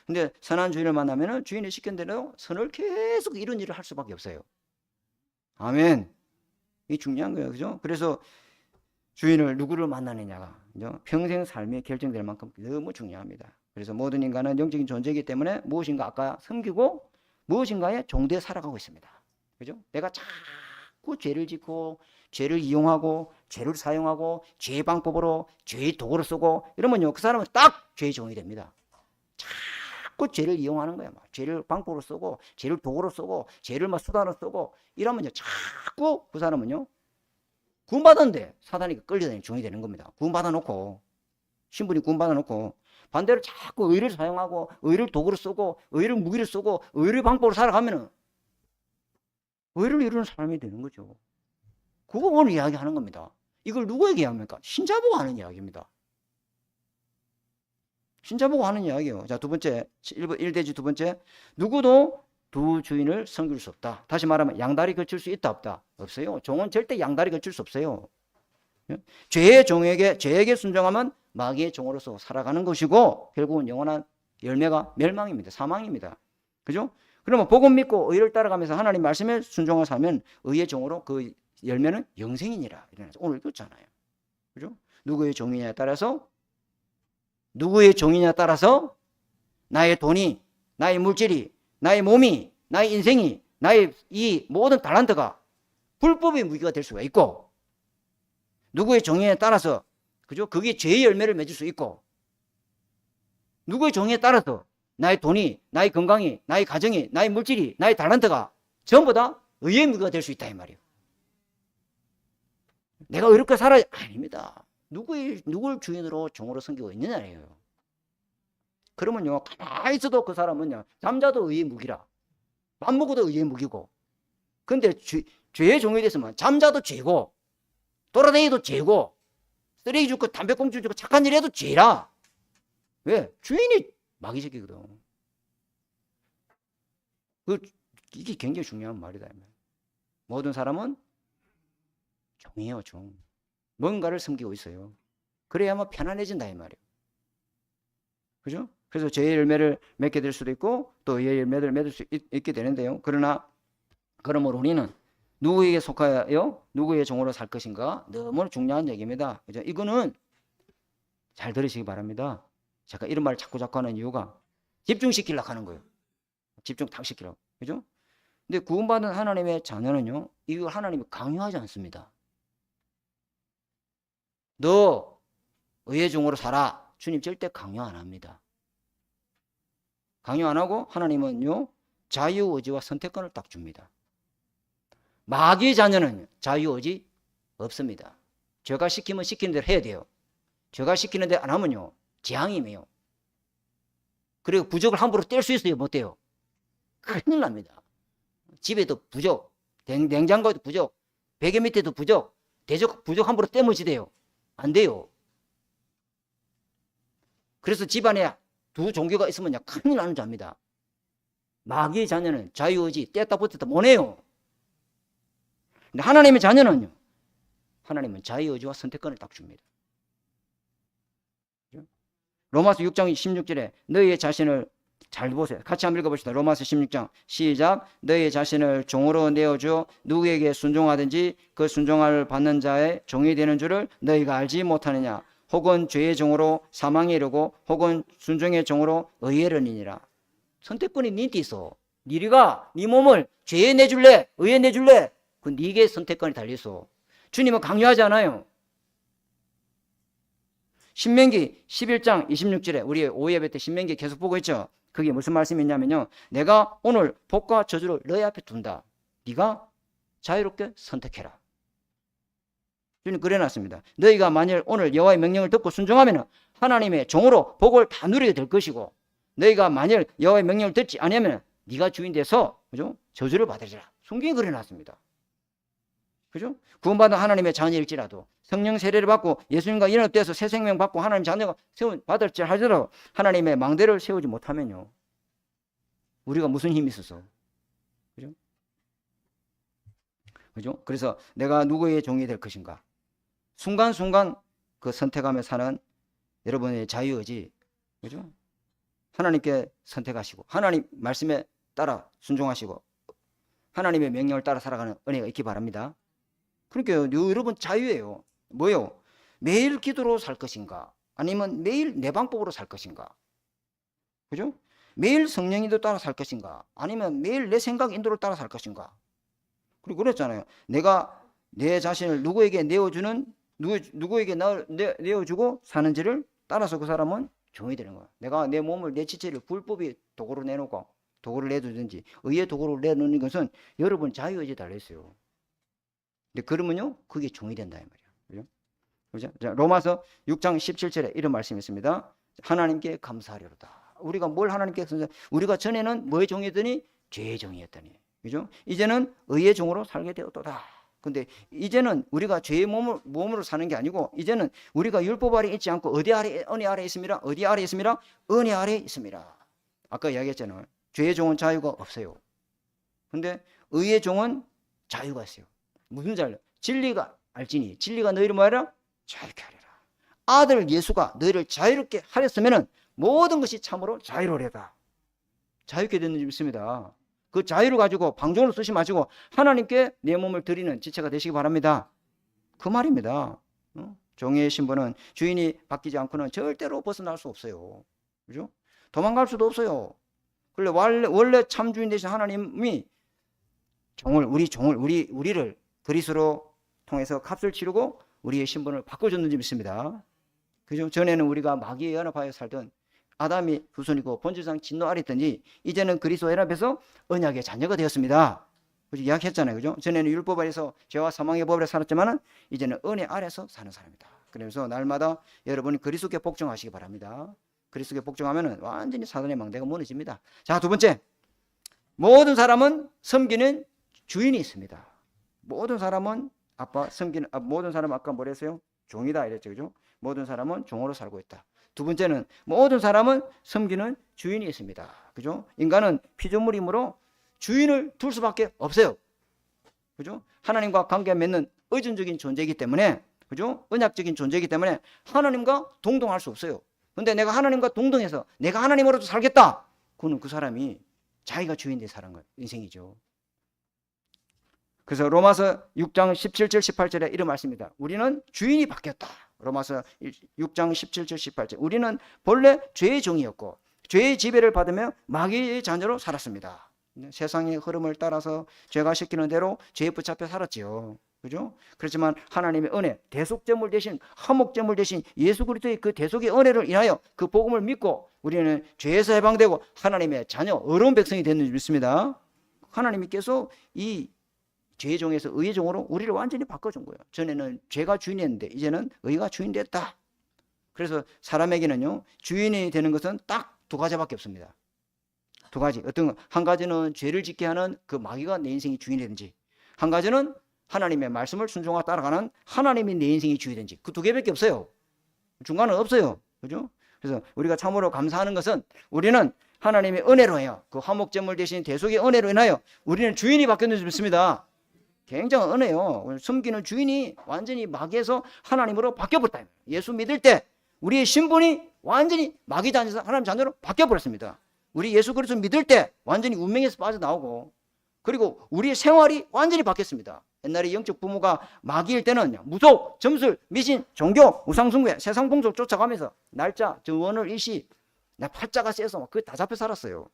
근데 선한 주인을 만나면은 주인이 시킨 대로 선을 계속 이런 일을 할 수밖에 없어요. 아멘. 이게 중요한 거예요. 그죠? 그래서 주인을 누구를 만나느냐가, 그죠? 평생 삶이 결정될 만큼 너무 중요합니다. 그래서 모든 인간은 영적인 존재이기 때문에 무엇인가 아까 섬기고 무엇인가에 종되어 살아가고 있습니다. 그죠? 내가 자꾸 죄를 짓고 죄를 이용하고 죄를 사용하고 죄의 방법으로 죄의 도구를 쓰고 이러면요 그 사람은 딱 죄의 종이 됩니다. 자꾸 죄를 이용하는 거야. 막 죄를 방법으로 쓰고 죄를 도구로 쓰고 죄를 막 수단으로 쓰고 이러면요 자꾸 그 사람은요 구원받았는데 사단이 끌려다니는 종이 되는 겁니다. 구원받아 놓고 신분이 구원받아 놓고 반대로 자꾸 의를 사용하고 의를 도구로 쓰고 의를 무기로 쓰고 의를 방법으로 살아가면은 의를 이루는 사람이 되는 거죠. 그거 오늘 이야기하는 겁니다. 이걸 누구에게 합니까? 신자보고 하는 이야기입니다. 신자보고 하는 이야기예요. 자, 두 번째 1대지 두 번째 누구도 두 주인을 섬길 수 없다. 다시 말하면 양다리 거칠 수 있다 없다? 없어요. 종은 절대 양다리 거칠 수 없어요. 죄의 종에게 죄에게 순종하면 마귀의 종으로서 살아가는 것이고 결국은 영원한 열매가 멸망입니다. 사망입니다. 그죠? 그러면 복음 믿고 의를 따라가면서 하나님 말씀에 순종하며 살면 의의 종으로 그 열매는 영생이니라. 오늘 읽었잖아요. 그죠? 누구의 종이냐에 따라서 나의 돈이, 나의 물질이, 나의 몸이, 나의 인생이, 나의 이 모든 달란트가 불법의 무기가 될 수가 있고 누구의 종이에 따라서 그죠? 그게 죄의 열매를 맺을 수 있고 누구의 종이에 따라서 나의 돈이, 나의 건강이, 나의 가정이, 나의 물질이, 나의 달란트가 전부 다 의의 무기가 될 수 있다 이 말이에요. 내가 의롭게 살아야 아닙니다. 누굴 주인으로 종으로 섬기고 있느냐예요. 그러면요 가만히 있어도 그 사람은요 잠자도 의의 무기라 밥 먹어도 의의 무기고 근데 죄의 종이 됐으면 잠자도 죄고 돌아다니도 죄고 쓰레기 줍고 담배꽁초 줍고 착한 일 해도 죄라. 왜? 주인이 마귀 새끼거든. 이게 굉장히 중요한 말이다. 모든 사람은 종이에요, 종. 뭔가를 섬기고 있어요. 그래야만 편안해진다 이 말이에요. 그죠? 그래서 죄의 열매를 맺게 될 수도 있고 또 의의 열매를 맺을 수 있게 되는데요. 그러므로 우리는 누구에게 속하여 누구의 종으로 살 것인가 너무 중요한 얘기입니다. 그죠? 이거는 잘 들으시기 바랍니다. 제가 이런 말을 자꾸 하는 이유가 집중시키려고 하는 거예요. 집중 탁 시키려고. 그죠? 근데 구원받은 하나님의 자녀는요, 이걸 하나님이 강요하지 않습니다. 너 의의 종으로 살아. 주님 절대 강요 안 합니다. 강요 안 하고 하나님은요, 자유의지와 선택권을 딱 줍니다. 마귀의 자녀는 자유의지 없습니다. 죄가 시키면 시키는 대로 해야 돼요. 죄가 시키는 대로 안 하면요, 재앙이에요. 그리고 부적을 함부로 뗄 수 있어요? 못 떼요? 큰일 납니다. 집에도 부적, 냉장고에도 부적, 베개 밑에도 부적, 부적 함부로 떼면 돼요? 안 돼요. 그래서 집안에 두 종교가 있으면 큰일 나는 자입니다. 마귀의 자녀는 자유의지 뗐다 붙였다 못해요. 근데 하나님의 자녀는요, 하나님은 자유의지와 선택권을 딱 줍니다. 로마서 6장 16절에 너희의 자신을 잘 보세요. 같이 한번 읽어봅시다. 로마서 16장 시작. 너희의 자신을 종으로 내어주어 누구에게 순종하든지 그 순종을 받는 자의 종이 되는 줄을 너희가 알지 못하느냐. 혹은 죄의 종으로 사망에 이르고 혹은 순종의 종으로 의에 이르니라. 선택권이 니한테 있어. 니가 네 몸을 죄에 내줄래? 의에 내줄래? 그 니게 선택권이 달려있어. 주님은 강요하지 않아요. 신명기 11장 26절에 우리 오예배 때 신명기 계속 보고 있죠. 그게 무슨 말씀이냐면요, 내가 오늘 복과 저주를 너희 앞에 둔다. 네가 자유롭게 선택해라. 주님 그래놨습니다. 너희가 만일 오늘 여호와의 명령을 듣고 순종하면 하나님의 종으로 복을 다 누리게 될 것이고, 너희가 만일 여호와의 명령을 듣지 않으면 네가 주인 돼서 그죠? 저주를 받으리라. 성경에 그래놨습니다. 그죠? 구원받은 하나님의 자녀일지라도 성령 세례를 받고 예수님과 연합돼서 새 생명 받고 하나님 자녀가 받을지 하더라도 하나님의 망대를 세우지 못하면요, 우리가 무슨 힘이 있어서. 그죠? 그죠? 그래서 내가 누구의 종이 될 것인가? 순간순간 그 선택하며 사는 여러분의 자유의지. 그죠? 하나님께 선택하시고 하나님 말씀에 따라 순종하시고 하나님의 명령을 따라 살아가는 은혜가 있기 바랍니다. 그러니까 여러분 자유예요. 뭐요? 매일 기도로 살 것인가? 아니면 매일 내 방법으로 살 것인가? 그죠? 매일 성령 인도 따라 살 것인가? 아니면 매일 내 생각 인도를 따라 살 것인가? 그리고 그랬잖아요. 내가 내 자신을 누구에게 누구에게 내어주고 사는지를 따라서 그 사람은 종이 되는 거야. 내가 내 몸을, 내 지체를 불법이 도구로 내놓고 도구를 내두든지 의의 도구로 내놓는 것은 여러분 자유의지에 달려있어요. 근데 그러면요, 그게 종이 된다 이 말이야. 그죠? 자, 로마서 6장 17절에 이런 말씀이 있습니다. 하나님께 감사하려다. 우리가 뭘 하나님께 우리가 전에는 뭐의 종이었더니 죄의 종이었더니, 그죠? 이제는 의의 종으로 살게 되었도다. 근데 이제는 우리가 죄의 몸으로 사는 게 아니고 이제는 우리가 율법 아래 있지 않고 어디 아래, 은혜 아래 있습니다. 어디 아래 있습니다. 은혜 아래 있습니다. 아까 이야기했잖아요. 죄의 종은 자유가 없어요. 근데 의의 종은 자유가 있어요. 무슨 자유? 진리가 알지니 진리가 너희를 뭐하라? 자유케 하리라. 아들 예수가 너희를 자유롭게 하렸으면 모든 것이 참으로 자유로래다. 자유케 되는 줄 믿습니다. 그 자유를 가지고 방종으로 쓰지 마시고 하나님께 내 몸을 드리는 지체가 되시기 바랍니다. 그 말입니다. 종의 신분은 주인이 바뀌지 않고는 절대로 벗어날 수 없어요. 그죠? 도망갈 수도 없어요. 원래 참 주인 되신 하나님이 우리를 그리스도로 통해서 값을 치르고 우리의 신분을 바꿔줬는지 믿습니다. 그죠? 전에는 우리가 마귀에 연합하여 살던 아담이 후손이고 본질상 진노 아래 있더니 이제는 그리스도에 연합해서 언약의 자녀가 되었습니다. 그죠? 이야기했잖아요. 그죠? 전에는 율법 아래서 죄와 사망의 법에 살았지만은 이제는 은혜 아래서 사는 사람이다. 그래서 날마다 여러분이 그리스도께 복종하시기 바랍니다. 그리스도께 복종하면은 완전히 사단의 망대가 무너집니다. 자, 두 번째. 모든 사람은 섬기는 주인이 있습니다. 모든 사람은 모든 사람은 아까 뭐랬어요? 종이다 이랬죠. 그죠? 모든 사람은 종으로 살고 있다. 두 번째는 모든 사람은 섬기는 주인이 있습니다. 그죠? 인간은 피조물이므로 주인을 둘 수밖에 없어요. 그죠? 하나님과 관계 맺는 의존적인 존재이기 때문에, 그죠? 언약적인 존재이기 때문에 하나님과 동등할 수 없어요. 근데 내가 하나님과 동등해서 내가 하나님으로도 살겠다. 그는 그 사람이 자기가 주인된 사람 인생이죠. 그래서 로마서 6장 17절 18절에 이런 말씀입니다. 우리는 주인이 바뀌었다. 로마서 6장 17절 18절. 우리는 본래 죄의 종이었고 죄의 지배를 받으며 마귀의 자녀로 살았습니다. 세상의 흐름을 따라서 죄가 시키는 대로 죄에 붙잡혀 살았지요. 그죠? 그렇지만 하나님의 은혜, 대속제물 대신 화목제물 대신 예수 그리스도의 그 대속의 은혜를 인하여 그 복음을 믿고 우리는 죄에서 해방되고 하나님의 자녀, 의로운 백성이 됐는지 믿습니다. 하나님께서 이 죄의 종에서 의의 종으로 우리를 완전히 바꿔준 거예요. 전에는 죄가 주인이었는데 이제는 의가 주인 됐다. 그래서 사람에게는요, 주인이 되는 것은 딱 두 가지밖에 없습니다. 두 가지. 한 가지는 죄를 짓게 하는 그 마귀가 내 인생의 주인이든지, 한 가지는 하나님의 말씀을 순종하고 따라가는 하나님이 내 인생의 주인이든지, 그 두 개밖에 없어요. 중간은 없어요. 그죠? 그래서 우리가 참으로 감사하는 것은 우리는 하나님의 은혜로 해요. 그 화목제물 대신 대속의 은혜로 인하여 우리는 주인이 바뀌었는지 믿습니다. 굉장한 은혜요. 섬기는 주인이 완전히 마귀에서 하나님으로 바뀌어버렸다. 예수 믿을 때 우리의 신분이 완전히 마귀 자녀에서 하나님 자녀로 바뀌어버렸습니다. 우리 예수 그리스도 믿을 때 완전히 운명에서 빠져나오고, 그리고 우리의 생활이 완전히 바뀌었습니다. 옛날에 영적 부모가 마귀일 때는 무속, 점술, 미신, 종교, 우상숭배, 세상 풍속 쫓아가면서 날짜, 정원을 일시, 나 팔자가 세서 그게 다 잡혀 살았어요.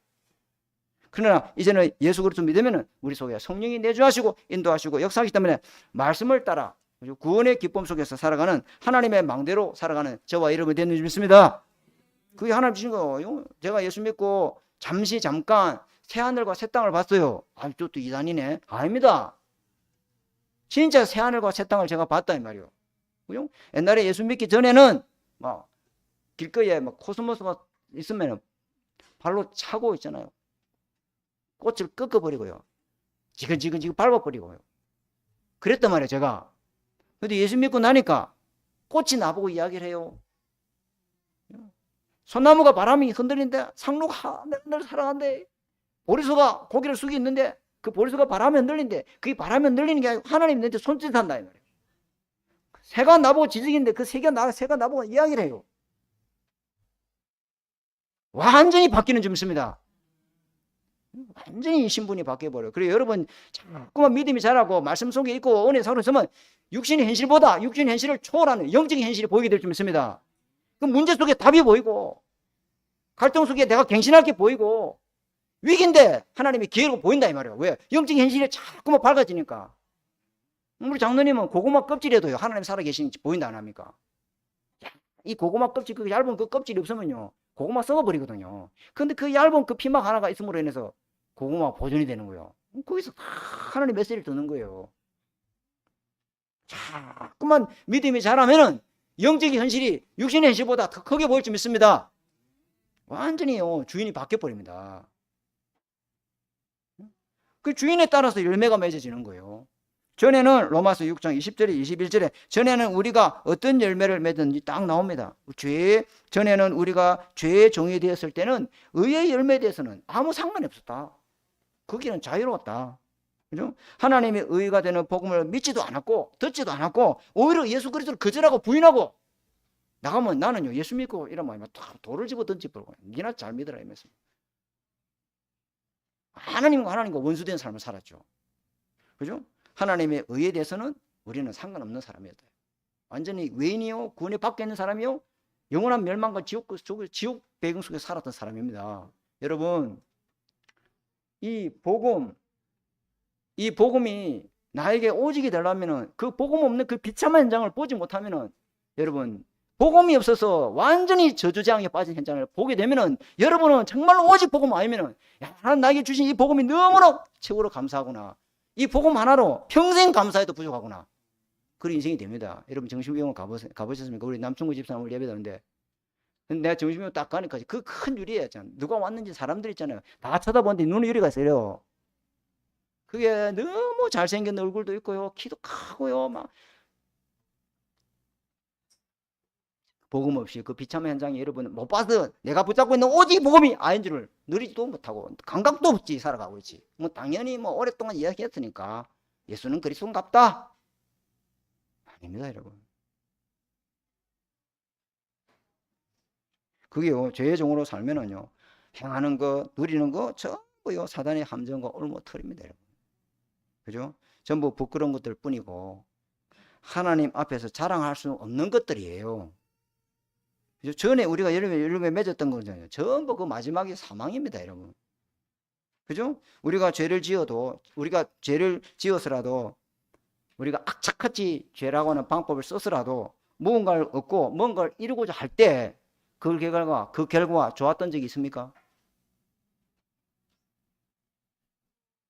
그러나 이제는 예수 그리스도 믿으면 우리 속에 성령이 내주하시고 인도하시고 역사하시기 때문에 말씀을 따라 구원의 기쁨 속에서 살아가는 하나님의 망대로 살아가는 저와 여러분이 됐는지 믿습니다. 그게 하나님 주신 거예요. 제가 예수 믿고 잠깐 새하늘과 새 땅을 봤어요. 아, 또 이단이네. 아닙니다. 진짜 새하늘과 새 땅을 제가 봤다 이 말이에요. 그죠? 옛날에 예수 믿기 전에는 막 길거리에 막 코스모스가 있으면 발로 차고 있잖아요. 꽃을 꺾어버리고요. 지근지근 밟아버리고요. 그랬단 말이에요, 제가. 근데 예수 믿고 나니까 꽃이 나보고 이야기를 해요. 소나무가 바람이 흔들리는데 상록아, 늘 사랑한대. 보리수가 고개를 숙이고 있는데 그 보리수가 바람에 흔들리는데 그게 바람에 흔들리는 게 아니고 하나님 너한테 손짓한다 이 말이에요. 새가 나보고 지적인데 그 새가 나보고 이야기를 해요. 완전히 바뀌는 점 있습니다. 완전히 신분이 바뀌어버려요. 그래서 여러분 자꾸만 믿음이 자라고 말씀 속에 있고 은혜 속에 있으면 육신의 현실보다 육신의 현실을 초월하는 영적인 현실이 보이게 될 줄 믿습니다. 그 문제 속에 답이 보이고 갈등 속에 내가 갱신할 게 보이고 위기인데 하나님이 기회로 보인다 이 말이에요. 왜? 영적인 현실이 자꾸만 밝아지니까. 우리 장로님은 고구마 껍질에도요, 하나님 살아계신지 보인다 안 합니까? 야, 이 고구마 껍질, 그 얇은 그 껍질이 없으면요, 고구마 썩어버리거든요. 근데 그 얇은 그 피막 하나가 있음으로 인해서 고구마가 보존이 되는 거예요. 거기서 하나님 메시지를 듣는 거예요. 자꾸만 믿음이 자라면은 영적인 현실이 육신의 현실보다 더 크게 보일 줄 믿습니다. 완전히요, 주인이 바뀌어버립니다. 그 주인에 따라서 열매가 맺어지는 거예요. 전에는 로마서 6장 20절에 21절에 전에는 우리가 어떤 열매를 맺었는지 딱 나옵니다. 전에는 우리가 죄의 종이 되었을 때는 의의 열매에 대해서는 아무 상관이 없었다. 거기는 자유로웠다. 그죠? 하나님의 의가 되는 복음을 믿지도 않았고 듣지도 않았고 오히려 예수 그리스도를 거절하고 부인하고 나가면 나는요 예수 믿고 이러면 다 돌을 집어 던지버리고 니나 잘 믿으라 이러면서 하나님과 원수된 삶을 살았죠. 그죠? 하나님의 의에 대해서는 우리는 상관없는 사람이었다. 완전히 외인이요 구원에 밖에 있는 사람이요 영원한 멸망과 지옥 배경 속에 살았던 사람입니다. 여러분, 이 복음이 나에게 오직이 되려면은 그 복음 없는 그 비참한 현장을 보지 못하면은 여러분 복음이 없어서 완전히 저주재앙에 빠진 현장을 보게 되면은 여러분은 정말로 오직 복음 아니면은 야, 하나님 나에게 주신 이 복음이 너무나 최고로 감사하구나. 이 복음 하나로 평생 감사해도 부족하구나. 그런 인생이 됩니다. 여러분 정신병원 가보셨습니까? 우리 남충구 집사님 오늘 예배드는데 내가 정신병원 딱 가니까 그 큰 유리였잖아. 누가 왔는지 사람들 있잖아요. 다 쳐다보는데 눈에 유리가 있어요. 그게 너무 잘생긴 얼굴도 있고요. 키도 크고요. 막 복음 없이 그 비참한 현장에 여러분 못 봐서 내가 붙잡고 있는 오직 복음이 아닌 줄을 누리지도 못하고 감각도 없이 살아가고 있지. 뭐 당연히 뭐 오랫동안 이야기했으니까 예수는 그리스도인갑다. 아닙니다, 여러분. 그게요 죄의 종으로 살면은요 행하는 거 누리는 거 전부요 사단의 함정과 올무틀입니다, 여러분. 그죠? 전부 부끄러운 것들 뿐이고 하나님 앞에서 자랑할 수 없는 것들이에요. 그죠? 전에 우리가 열매 맺었던 거잖아요. 전부 그 마지막이 사망입니다, 여러분. 그죠? 우리가 죄를 지어서라도 우리가 악착같이 죄라고 하는 방법을 써서라도 무언가를 얻고 뭔가를 이루고자 할 때 그 결과가 좋았던 적이 있습니까?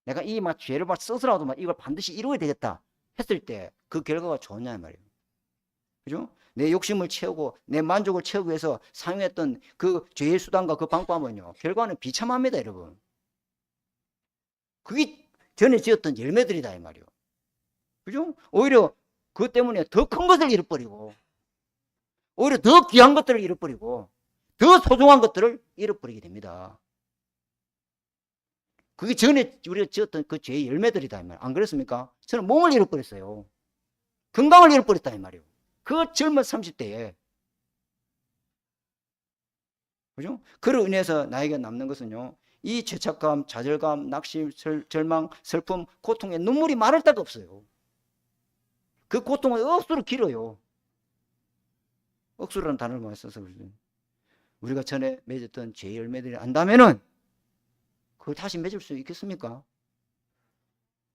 내가 이 죄를 써서라도 이걸 반드시 이루어야 되겠다 했을 때 그 결과가 좋냐 말이에요. 그죠? 내 욕심을 채우고 내 만족을 채우기 위해서 사용했던 그 죄의 수단과 그 방법은요 결과는 비참합니다, 여러분. 그게 전에 지었던 열매들이다 이 말이에요. 그죠? 오히려 그것 때문에 더 큰 것을 잃어버리고 오히려 더 귀한 것들을 잃어버리고 더 소중한 것들을 잃어버리게 됩니다. 그게 전에 우리가 지었던 그 죄의 열매들이다 이 말이에요. 안 그렇습니까? 저는 몸을 잃어버렸어요. 건강을 잃어버렸다 이 말이에요. 그 젊은 30대에. 그죠? 그로 인해서 나에게 남는 것은요 이 죄책감, 좌절감, 낙심, 절망, 슬픔, 고통에 눈물이 마를 데가 없어요. 그 고통은 억수로 길어요. 억수라는 단어를 많이 써서 그러죠. 우리가 전에 맺었던 죄의 열매들이 안다면은 그걸 다시 맺을 수 있겠습니까?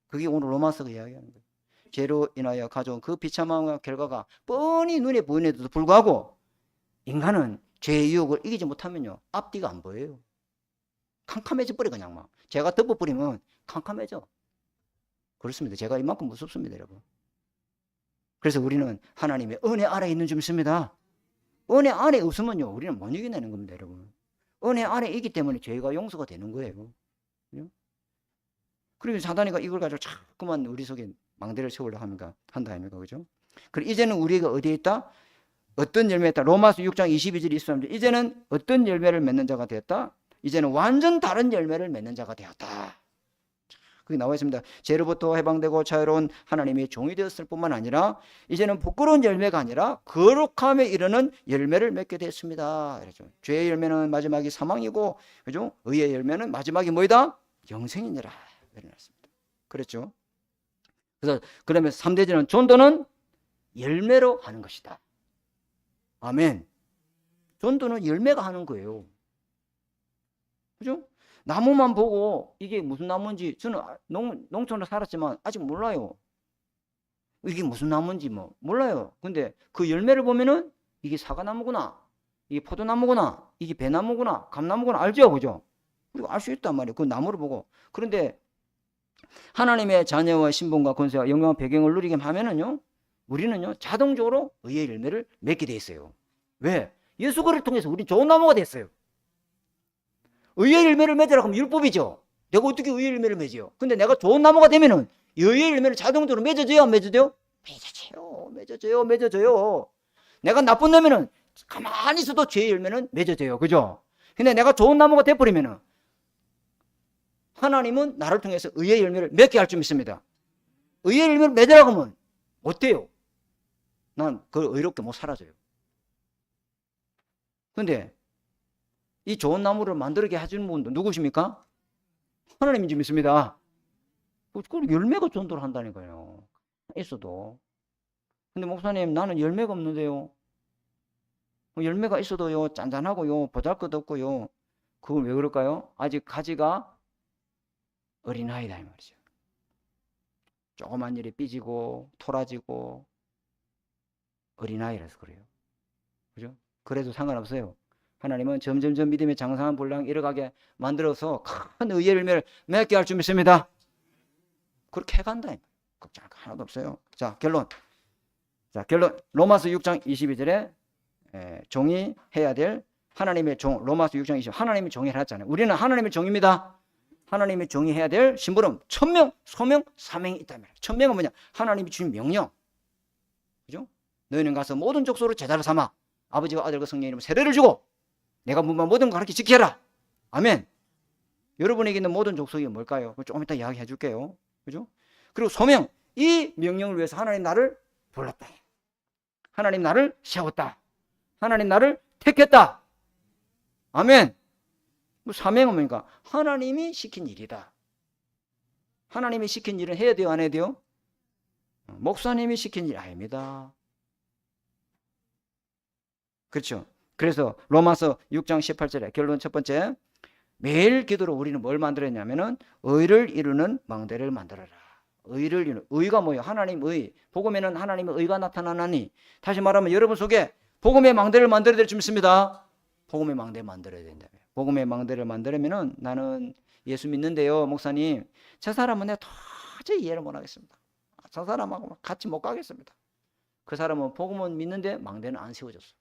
그게 오늘 로마서가 이야기하는 거예요. 죄로 인하여 가져온 그 비참함과 결과가 뻔히 눈에 보이는데도 불구하고 인간은 죄의 유혹을 이기지 못하면요 앞뒤가 안 보여요. 캄캄해져 버려 그냥 막. 죄가 덮어버리면 캄캄해져. 그렇습니다. 죄가 이만큼 무섭습니다, 여러분. 그래서 우리는 하나님의 은혜 아래에 있는 줄 믿습니다. 은혜 안에 없으면요 우리는 못 이겨내는 겁니다, 여러분. 은혜 안에 있기 때문에 죄가 용서가 되는 거예요. 그리고 사단이가 이걸 가지고 자꾸만 우리 속에 망대를 세우려고 한다 아닙니까? 그죠? 그리고 이제는 우리가 어디에 있다? 어떤 열매에 있다? 로마서 6장 22절 23절. 이제는 어떤 열매를 맺는 자가 되었다? 이제는 완전 다른 열매를 맺는 자가 되었다. 그게 나와 있습니다. 죄로부터 해방되고 자유로운 하나님의 종이 되었을 뿐만 아니라 이제는 부끄러운 열매가 아니라 거룩함에 이르는 열매를 맺게 됐습니다. 그렇죠? 죄의 열매는 마지막이 사망이고, 그죠? 의의 열매는 마지막이 뭐이다? 영생이니라. 그렇죠? 그래서 그러면 3대제는 전도는 열매로 하는 것이다. 아멘. 전도는 열매가 하는 거예요. 그죠? 나무만 보고 이게 무슨 나무인지 저는 농촌에 살았지만 아직 몰라요. 이게 무슨 나무인지 뭐 몰라요. 근데 그 열매를 보면은 이게 사과나무구나, 이게 포도나무구나, 이게 배나무구나, 감나무구나 알죠, 그죠? 그리고 알 수 있단 말이에요. 그 나무를 보고. 그런데 하나님의 자녀와 신분과 권세와 영광 배경을 누리게 하면은요, 우리는요 자동적으로 의의 열매를 맺게 돼 있어요. 왜? 예수 그리스도를 통해서 우리 좋은 나무가 됐어요. 의의 열매를 맺으라고 하면 율법이죠. 내가 어떻게 의의 열매를 맺어요? 근데 내가 좋은 나무가 되면은 의의 열매를 자동적으로 맺어줘요, 안 맺어줘요? 맺어줘요. 내가 나쁜 놈이면 가만히 있어도 죄의 열매는 맺어져요, 그죠? 근데 내가 좋은 나무가 돼버리면은 하나님은 나를 통해서 의의 열매를 맺게 할 줄 믿습니다. 의의 열매를 맺으라고 하면 어때요? 난 그걸 의롭게 못 살아줘요. 근데 이 좋은 나무를 만들게 해주는 분도 누구십니까? 하나님인지 믿습니다. 그 열매가 전도를 한다니까요. 있어도. 근데 목사님, 나는 열매가 없는데요. 열매가 있어도요, 짠짠하고요, 보잘것없고요. 그건 왜 그럴까요? 아직 가지가 어린아이다 이 말이죠. 조그만 일에 삐지고 토라지고 어린아이라서 그래요. 그죠? 그래도 상관없어요. 하나님은 점점점 믿음의 장성한 분량 이뤄가게 만들어서 큰 의의 열매를 맺게 할 줄 믿습니다. 그렇게 해간다. 걱정 하나도 없어요. 자, 결론. 로마서 6장 22절에 종이 해야 될 하나님의 종, 로마서 6장 20절 하나님의 종이 해놨잖아요. 우리는 하나님의 종입니다. 하나님의 종이 해야 될 심부름, 천명, 소명, 사명이 있다면, 천명은 뭐냐? 하나님이 주신 명령. 그죠? 너희는 가서 모든 족속으로 제자를 삼아 아버지와 아들과 성령의 이름으로 세례를 주고 내가 문만 모든 거 가르쳐 지켜라. 아멘. 여러분에게 있는 모든 족속이 뭘까요? 조금 이따 이야기해 줄게요. 그죠? 그리고 소명, 이 명령을 위해서 하나님 나를 불렀다. 하나님 나를 세웠다. 하나님 나를 택했다. 아멘. 사명은 뭡니까? 하나님이 시킨 일이다. 하나님이 시킨 일은 해야 돼요, 안 해야 돼요? 목사님이 시킨 일 아닙니다. 그렇죠? 그래서 로마서 6장 18절에 결론 첫 번째, 매일 기도로 우리는 뭘 만들었냐면은 의를 이루는 망대를 만들어라. 의를 이루는, 의가 뭐예요? 하나님 의. 복음에는 하나님의 의가 나타나나니, 다시 말하면 여러분 속에 복음의 망대를 만들어야 될 줄 믿습니다. 복음의 망대 만들어야 된다며. 복음의 망대를 만들려면은 나는 예수 믿는데요, 목사님. 저 사람은 내가 도저히 이해를 못 하겠습니다. 저 사람하고 같이 못 가겠습니다. 그 사람은 복음은 믿는데 망대는 안 세워졌어.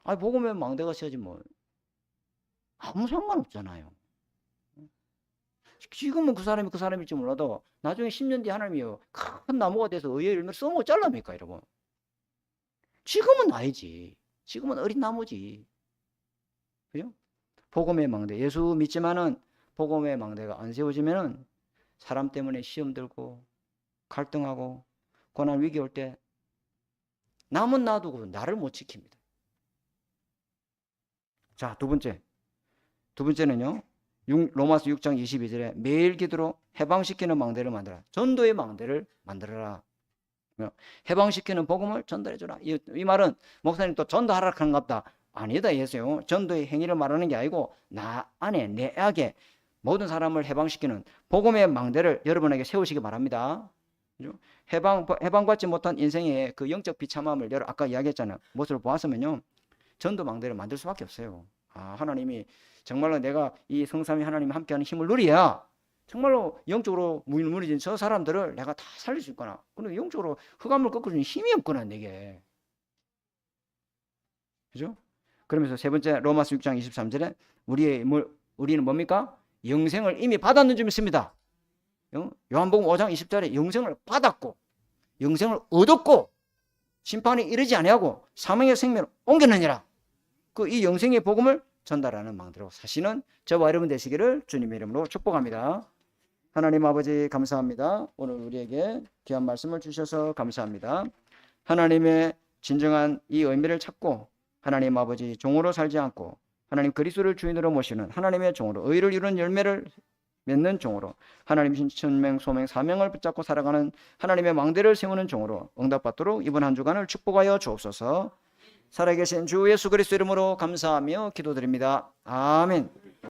아니, 복음의 망대가 세워지면 아무 상관없잖아요. 지금은 그 사람일지 몰라도 나중에 10년 뒤에 하나님이요 큰 나무가 돼서 의의 열매를 써먹어 잘랍니까, 여러분? 지금은 아니지. 지금은 어린 나무지. 그죠? 복음의 망대. 예수 믿지만은 복음의 망대가 안 세워지면은 사람 때문에 시험 들고 갈등하고 고난 위기 올 때 남은 놔두고 나를 못 지킵니다. 자, 두 번째는요. 로마서 6장 22절에 매일 기도로 해방시키는 망대를 만들어라. 전도의 망대를 만들어라. 해방시키는 복음을 전달해주라. 이 말은 목사님 또 전도하라 하는가 보다. 아니다 예수요. 전도의 행위를 말하는 게 아니고 나 안에 내 악에 모든 사람을 해방시키는 복음의 망대를 여러분에게 세우시기 바랍니다. 해방받지 못한 인생의 그 영적 비참함을 아까 이야기했잖아요. 모습을 보았으면요 전도 망대를 만들 수밖에 없어요. 하나님이 정말로 내가 이 성삼위 하나님 함께하는 힘을 누려야 정말로 영적으로 무너진 저 사람들을 내가 다 살릴 수 있거나, 근데 영적으로 흑암을 꺾어주는 힘이 없거나 내게. 그죠? 그러면서 세 번째 로마서 6장 23절에 우리는 뭡니까? 영생을 이미 받았는 줄 믿습니다. 요한복음 5장 20절에 영생을 받았고 영생을 얻었고 심판이 이르지 아니하고 사망의 생명을 옮겼느니라. 이 영생의 복음을 전달하는 망대로 사시는 저와 여러분 되시기를 주님의 이름으로 축복합니다. 하나님 아버지 감사합니다. 오늘 우리에게 귀한 말씀을 주셔서 감사합니다. 하나님의 진정한 이 의미를 찾고 하나님 아버지 종으로 살지 않고 하나님 그리스도를 주인으로 모시는 하나님의 종으로 의를 이루는 열매를 맺는 종으로 하나님 신천명 소명 사명을 붙잡고 살아가는 하나님의 망대를 세우는 종으로 응답받도록 이번 한 주간을 축복하여 주옵소서. 살아계신 주 예수 그리스도 이름으로 감사하며 기도드립니다. 아멘.